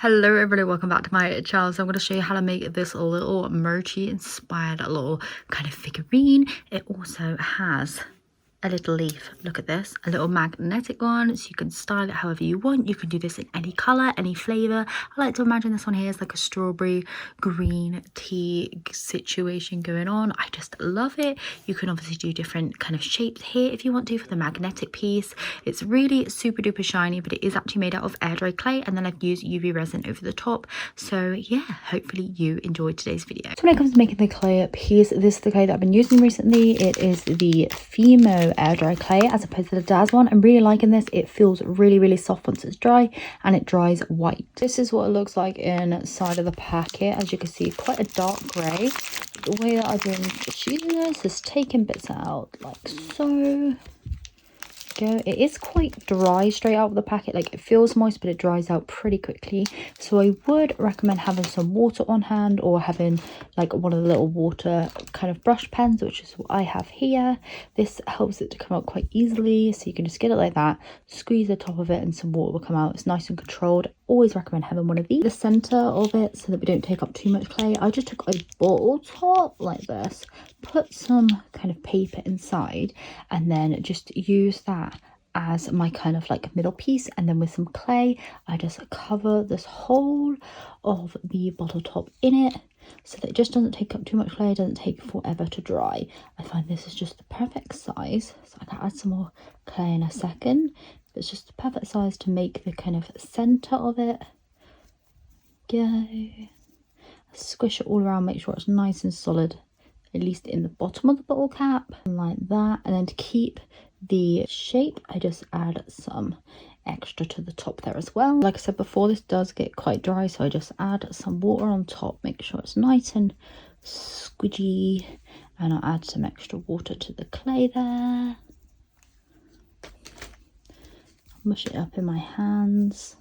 Hello everybody, welcome back to my channel. So I'm going to show you how to make this little mochi inspired little kind of figurine. It also has a little leaf, look at this, a little magnetic one, so you can style it however you want. You can do this in any color, any flavor. I like to imagine this one here is like a strawberry green tea situation going on. I just love it. You can obviously do different kind of shapes here if you want to for the magnetic piece. It's really super duper shiny, but it is actually made out of air dry clay, and then I've used UV resin over the top. So yeah, hopefully you enjoyed today's video. So when it comes to making the clay piece, this is the clay that I've been using recently. It is the Fimo air dry clay as opposed to the Daz one. I'm really liking this. It feels really soft once it's dry, and it dries white. This is what it looks like inside of the packet. As you can see, quite a dark grey. The way that I've been using this is taking bits out like so. Go. It is quite dry straight out of the packet. Like, it feels moist, but it dries out pretty quickly. So I would recommend having some water on hand, or having like one of the little water kind of brush pens, which is what I have here. This helps it to come out quite easily, so you can just get it like that, squeeze the top of it, and some water will come out. It's nice and controlled. Always recommend having one of these. The center of it, so that we don't take up too much clay, I just took a bottle top like this, put some kind of paper inside, and then just use that as my kind of like middle piece. And then with some clay, I just cover this whole of the bottle top in it, so that it just doesn't take up too much clay. It doesn't take forever to dry. I find this is just the perfect size, so I can add some more clay in a second. It's just the perfect size to make the kind of center of it. Go. Squish it all around, make sure it's nice and solid, at least in the bottom of the bottle cap, like that. And then to keep the shape, I just add some extra to the top there as well. Like I said before, this does get quite dry, so I just add some water on top, make sure it's nice and squidgy, and I'll add some extra water to the clay there. Mush it up in my hands,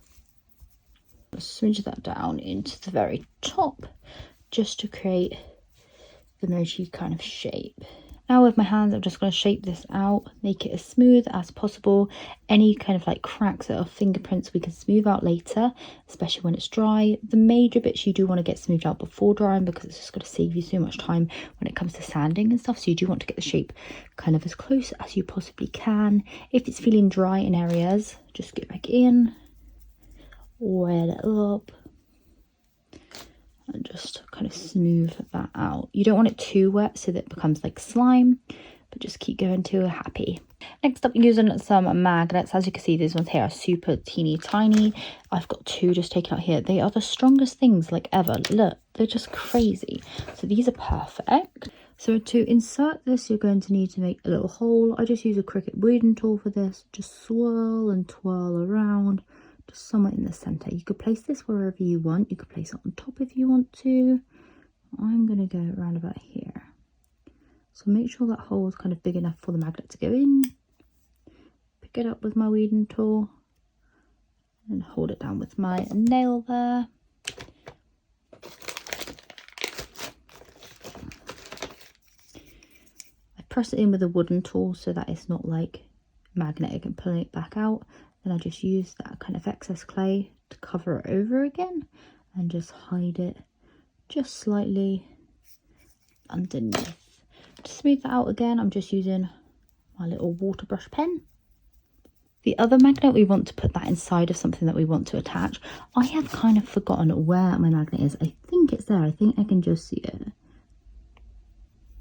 smoosh that down into the very top, just to create the mochi kind of shape. Now with my hands, I'm just going to shape this out, make it as smooth as possible. Any kind of like cracks or fingerprints we can smooth out later, especially when it's dry. The major bits you do want to get smoothed out before drying, because it's just going to save you so much time when it comes to sanding and stuff. So you do want to get the shape kind of as close as you possibly can. If it's feeling dry in areas, just get back in, wet it up, and just kind of smooth that out. You don't want it too wet so that it becomes like slime, but just keep going till you're happy. Next up, using some magnets. As you can see, these ones here are super teeny tiny. I've got two just taken out here. They are the strongest things like ever. Look, they're just crazy. So these are perfect. So to insert this, you're going to need to make a little hole. I just use a Cricut weeding tool for this. Just swirl and twirl around, just somewhere in the center. You could place this wherever you want. You could place it on top if you want to. I'm going to go around about here. So make sure that hole is kind of big enough for the magnet to go in. Pick it up with my weeding tool and hold it down with my nail there. I press it in with a wooden tool so that it's not like magnetic and pulling it back out. Then I just use that kind of excess clay to cover it over again, and just hide it just slightly underneath. To smooth that out again, I'm just using my little water brush pen. The other magnet, we want to put that inside of something that we want to attach. I have kind of forgotten where my magnet is. I think it's there. I think I can just see it.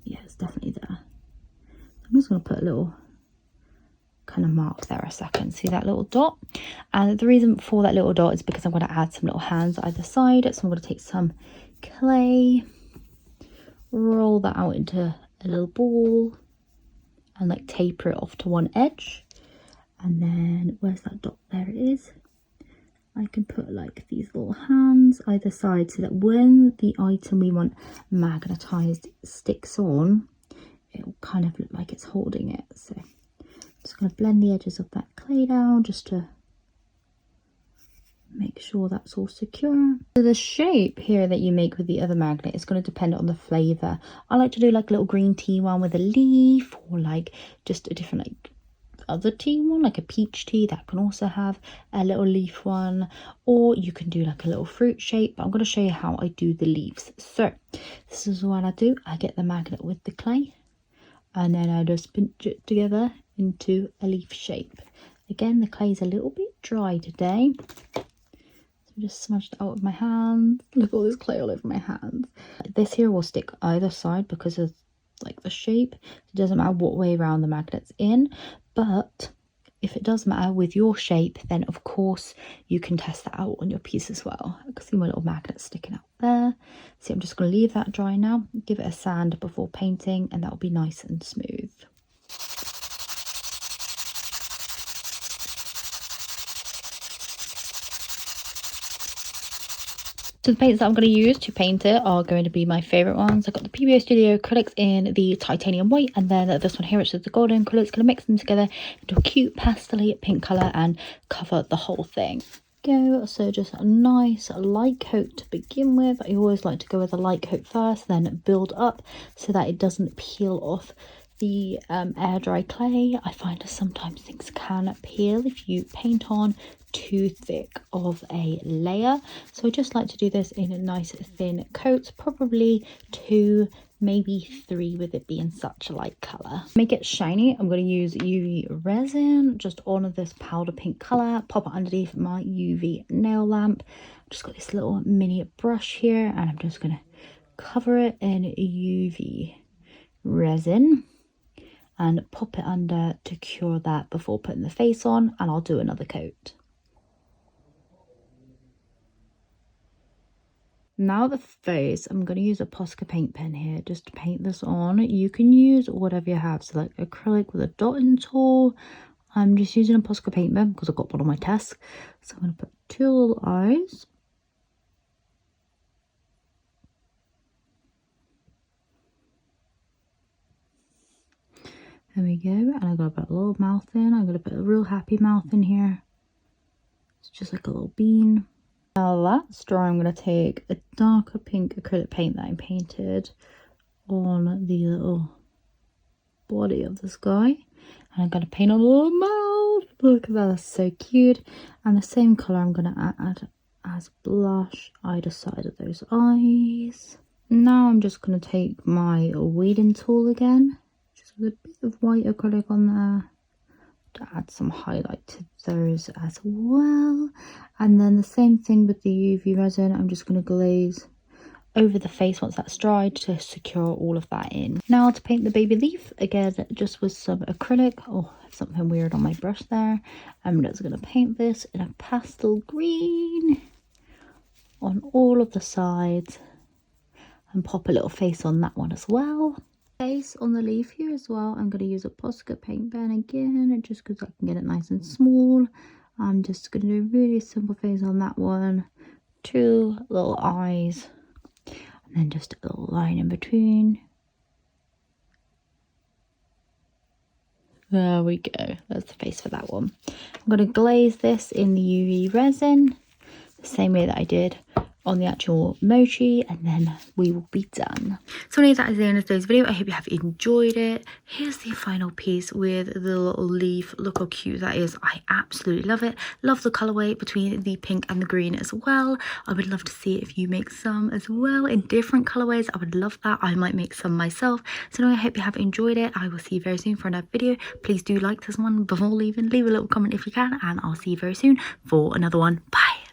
Yeah, it's definitely there. I'm just going to put a little kind of mark there a second. See that little dot? And the reason for that little dot is because I'm going to add some little hands either side. So I'm going to take some clay, roll that out into a little ball, and like taper it off to one edge. And then where's that dot? There it is. I can put like these little hands either side, so that when the item we want magnetized sticks on, it will kind of look like it's holding it. So just going to blend the edges of that clay down just to make sure that's all secure. So the shape here that you make with the other magnet is going to depend on the flavor. I like to do like a little green tea one with a leaf, or like just a different like other tea one, like a peach tea, that can also have a little leaf one, or you can do like a little fruit shape. But I'm going to show you how I do the leaves. So this is what I do. I get the magnet with the clay, and then I just pinch it together into a leaf shape. Again, the clay is a little bit dry today, so I just smudged it out with my hands. Look at all this clay all over my hands. This here will stick either side because of like the shape. It doesn't matter what way around the magnet's in, but if it does matter with your shape, then of course you can test that out on your piece as well. I can see my little magnet sticking out there. See, I'm just going to leave that dry now, give it a sand before painting, and that'll be nice and smooth. So the paints that I'm going to use to paint it are going to be my favourite ones. I've got the PBO Studio acrylics in the titanium white, and then this one here, which is the golden acrylics. Going to mix them together into a cute pastel pink colour and cover the whole thing. Go, so just a nice light coat to begin with. I always like to go with a light coat first, then build up so that it doesn't peel off the air dry clay. I find that sometimes things can peel if you paint on too thick of a layer, so I just like to do this in a nice thin coat, probably 2, maybe 3, with it being such a light color. Make it shiny, I'm going to use UV resin just on this powder pink color, pop it underneath my UV nail lamp. I've just got this little mini brush here, and I'm just going to cover it in UV resin and pop it under to cure that before putting the face on, and I'll do another coat. Now the face, I'm going to use a Posca paint pen here just to paint this on. You can use whatever you have, so like acrylic with a dotting tool. I'm just using a Posca paint pen because I've got one on my desk. So I'm going to put 2 little eyes. There we go, and I'm going to put a little mouth in. I'm going to put a real happy mouth in here. It's just like a little bean. Now that's dry, I'm going to take a darker pink acrylic paint that I painted on the little body of this guy, and I'm going to paint on a little mouth. Look, that's so cute. And the same colour I'm going to add as blush either side of those eyes. Now I'm just going to take my weeding tool again, just with a bit of white acrylic on there to add some highlight to those as well. And then the same thing with the UV resin, I'm just going to glaze over the face once that's dried to secure all of that in. Now to paint the baby leaf, again just with some acrylic. Oh, something weird on my brush there. I'm just going to paint this in a pastel green on all of the sides and pop a little face on that one as well. Face on the leaf here as well, I'm going to use a Posca paint pen again, just because I can get it nice and small. I'm just going to do a really simple face on that one, 2 little eyes, and then just a little line in between. There we go, that's the face for that one. I'm going to glaze this in the UV resin the same way that I did on the actual mochi, and then we will be done. So anyway, that is the end of today's video. I hope you have enjoyed it. Here's the final piece with the little leaf. Look how cute that is. I absolutely love it. Love the colorway between the pink and the green as well. I would love to see if you make some as well in different colorways. I would love that. I might make some myself. So anyway, I hope you have enjoyed it. I will see you very soon for another video. Please do like this one before leaving. Leave a little comment if you can, and I'll see you very soon for another one. Bye.